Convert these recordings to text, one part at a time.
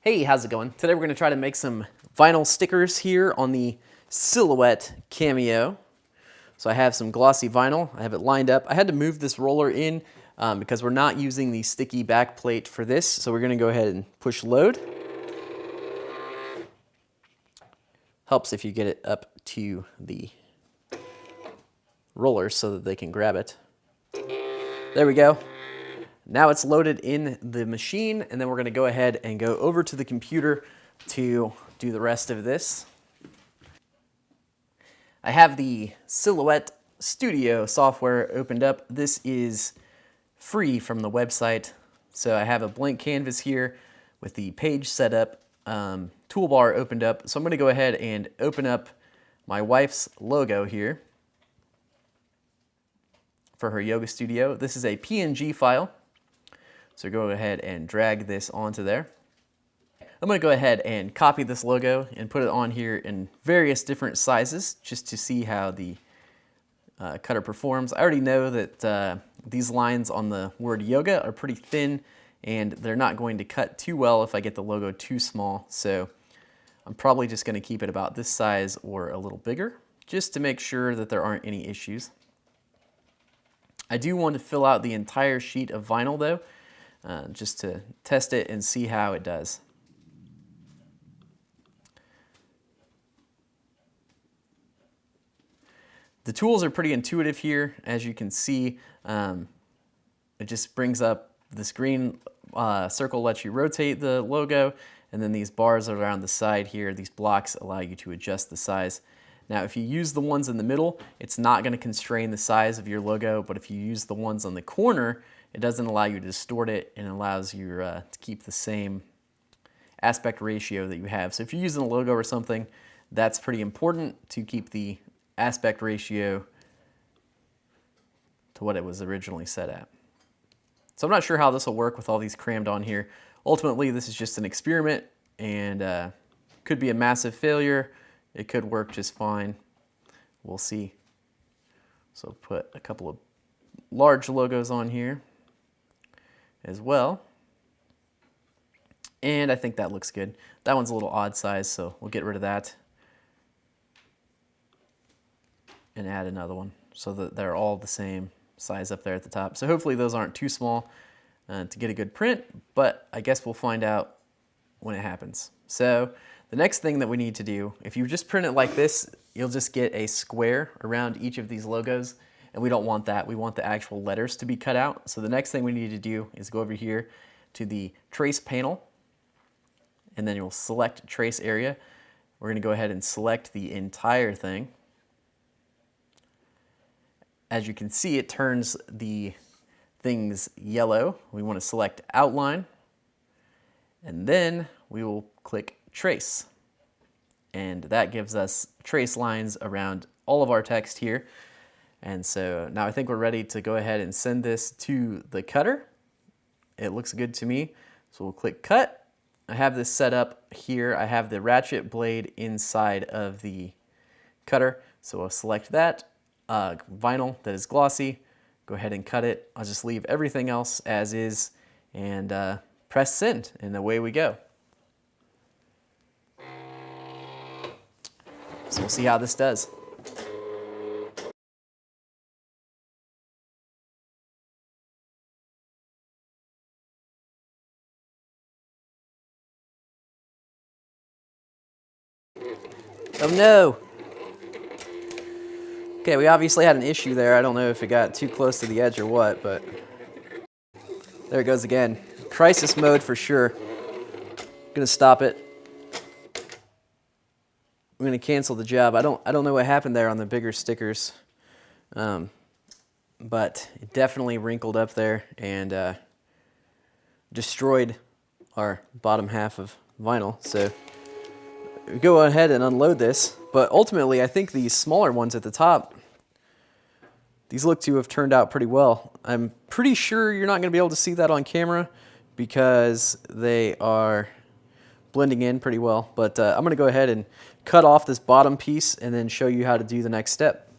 Hey, how's it going? Today we're going to try to make some vinyl stickers here on the Silhouette Cameo. So I have some glossy vinyl. I have it lined up. I had to move this roller in because we're not using the sticky back plate for this. So we're going to go ahead and push load. Helps if you get it up to the rollers so that they can grab it. There we go. Now it's loaded in the machine, and then we're going to go ahead and go over to the computer to do the rest of this. I have the Silhouette Studio software opened up. This is free from the website. So I have a blank canvas here with the page set up, toolbar opened up. So I'm going to go ahead and open up my wife's logo here for her yoga studio. This is a PNG file. So go ahead and drag this onto there. I'm going to go ahead and copy this logo and put it on here in various different sizes just to see how the cutter performs. I already know that these lines on the word yoga are pretty thin and they're not going to cut too well if I get the logo too small. So I'm probably just going to keep it about this size or a little bigger just to make sure that there aren't any issues. I do want to fill out the entire sheet of vinyl though, just to test it and see how it does. The tools are pretty intuitive here. As you can see, it just brings up this green circle, lets you rotate the logo, and then these bars around the side here, these blocks allow you to adjust the size. Now, if you use the ones in the middle, it's not going to constrain the size of your logo, but if you use the ones on the corner, it doesn't allow you to distort it and allows you to keep the same aspect ratio that you have. So if you're using a logo or something, that's pretty important to keep the aspect ratio to what it was originally set at. So I'm not sure how this will work with all these crammed on here. Ultimately, this is just an experiment and could be a massive failure. It could work just fine. We'll see. So put a couple of large logos on here as well. And I think that looks good. That one's a little odd size, so we'll get rid of that and add another one so that they're all the same size up there at the top. So hopefully those aren't too small to get a good print, but I guess we'll find out when it happens. So the next thing that we need to do, if you just print it like this, you'll just get a square around each of these logos, and we don't want that. We want the actual letters to be cut out. So the next thing we need to do is go over here to the trace panel, and then you'll select trace area. We're gonna go ahead and select the entire thing. As you can see, it turns the things yellow. We want to select outline, and then we will click trace. And that gives us trace lines around all of our text here. And so now I think we're ready to go ahead and send this to the cutter. It looks good to me. So we'll click cut. I have this set up here. I have the ratchet blade inside of the cutter. So I'll select that. Vinyl that is glossy, go ahead and cut it. I'll just leave everything else as is and press send, and away we go. So we'll see how this does. Oh no! Okay, we obviously had an issue there. I don't know if it got too close to the edge or what, but there it goes again. Crisis mode for sure. Gonna stop it. I'm gonna cancel the job. I don't know what happened there on the bigger stickers, but it definitely wrinkled up there and destroyed our bottom half of vinyl. So go ahead and unload this, but ultimately I think these smaller ones at the top, these look to have turned out pretty well. I'm pretty sure you're not going to be able to see that on camera because they are blending in pretty well, but I'm going to go ahead and cut off this bottom piece and then show you how to do the next step.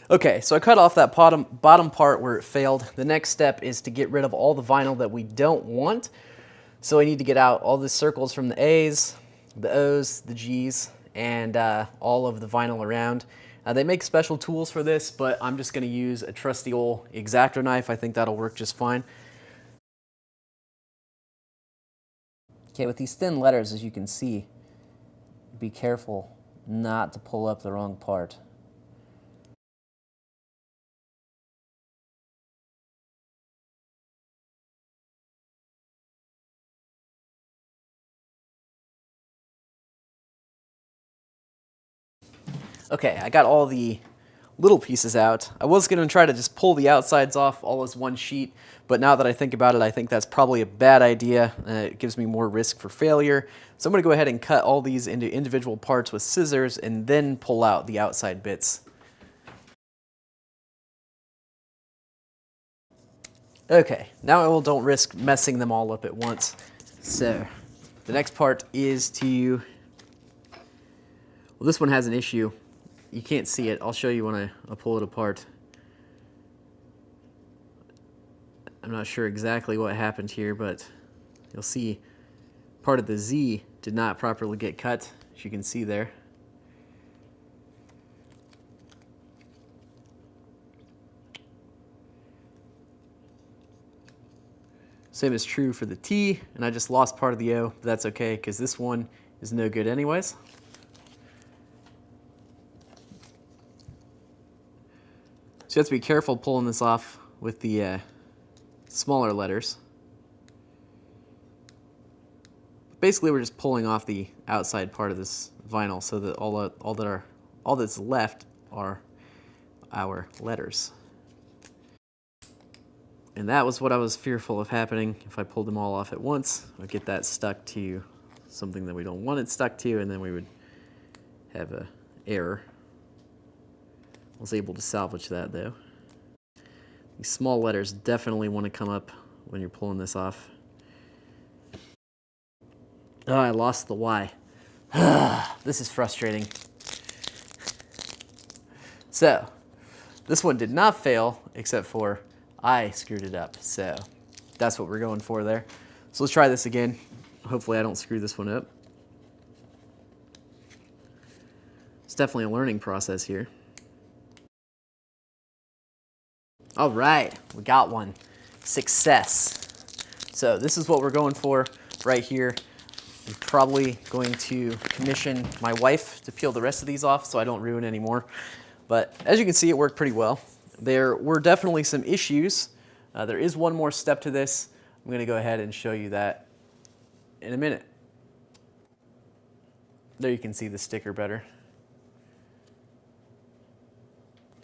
Okay, so I cut off that bottom part where it failed. The next step is to get rid of all the vinyl that we don't want. So I need to get out all the circles from the A's, the O's, the G's, and all of the vinyl around. They make special tools for this, but I'm just going to use a trusty old X-Acto knife. I think that'll work just fine. Okay, with these thin letters, as you can see, be careful not to pull up the wrong part. Okay, I got all the little pieces out. I was going to try to just pull the outsides off all as one sheet, but now that I think about it, I think that's probably a bad idea. It gives me more risk for failure. So I'm going to go ahead and cut all these into individual parts with scissors and then pull out the outside bits. Okay, now I don't risk messing them all up at once. So the next part is to, well, this one has an issue. You can't see it. I'll show you when I pull it apart. I'm not sure exactly what happened here, but you'll see part of the Z did not properly get cut, as you can see there. Same is true for the T, and I just lost part of the O, but that's okay, because this one is no good anyways. So you have to be careful pulling this off with the smaller letters. Basically, we're just pulling off the outside part of this vinyl so that all that's left are our letters. And that was what I was fearful of happening. If I pulled them all off at once, I'd get that stuck to something that we don't want it stuck to, and then we would have an error. I was able to salvage that though. These small letters definitely want to come up when you're pulling this off. Oh, I lost the Y. This is frustrating. So, this one did not fail, except for I screwed it up. So, that's what we're going for there. So let's try this again. Hopefully I don't screw this one up. It's definitely a learning process here. All right, we got one. Success. So this is what we're going for right here. I'm probably going to commission my wife to peel the rest of these off so I don't ruin any more. But as you can see, it worked pretty well. There were definitely some issues. There is one more step to this. I'm going to go ahead and show you that in a minute. There you can see the sticker better.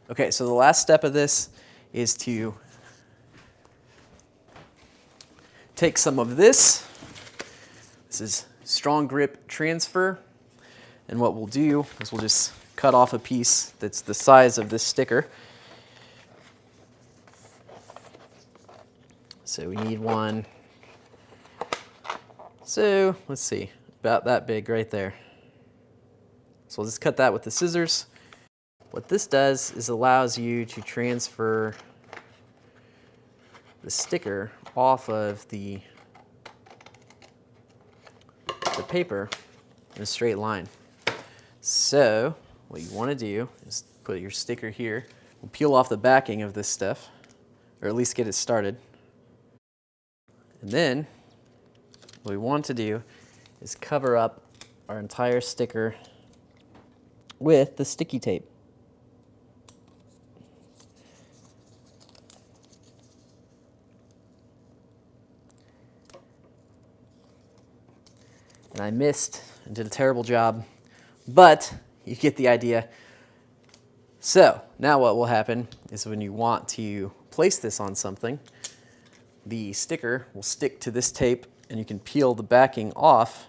Okay, so the last step of this is to take some of this. This is strong grip transfer. And what we'll do is we'll just cut off a piece that's the size of this sticker. So we need one. So let's see, about that big right there. So we'll just cut that with the scissors. What this does is allows you to transfer the sticker off of the paper in a straight line. So what you want to do is put your sticker here. We'll peel off the backing of this stuff, or at least get it started. And then what we want to do is cover up our entire sticker with the sticky tape. And I missed and did a terrible job, but you get the idea. So now what will happen is when you want to place this on something, the sticker will stick to this tape and you can peel the backing off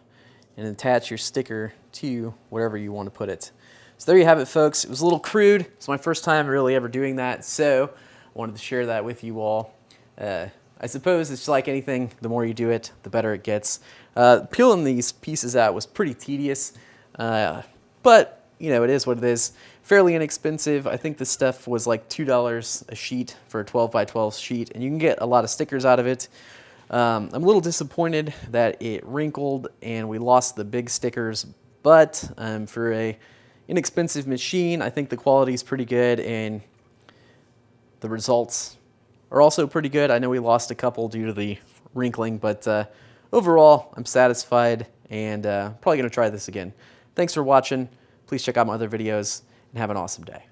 and attach your sticker to wherever you want to put it. So there you have it, folks. It was a little crude. It's my first time really ever doing that, so I wanted to share that with you all. I suppose it's like anything, the more you do it, the better it gets. Peeling these pieces out was pretty tedious, but you know, it is what it is. Fairly inexpensive. I think this stuff was like $2 a sheet for a 12 by 12 sheet, and you can get a lot of stickers out of it. I'm a little disappointed that it wrinkled and we lost the big stickers, but for a inexpensive machine, I think the quality is pretty good and the results are also pretty good. I know we lost a couple due to the wrinkling, but overall, I'm satisfied and probably going to try this again. Thanks for watching. Please check out my other videos and have an awesome day.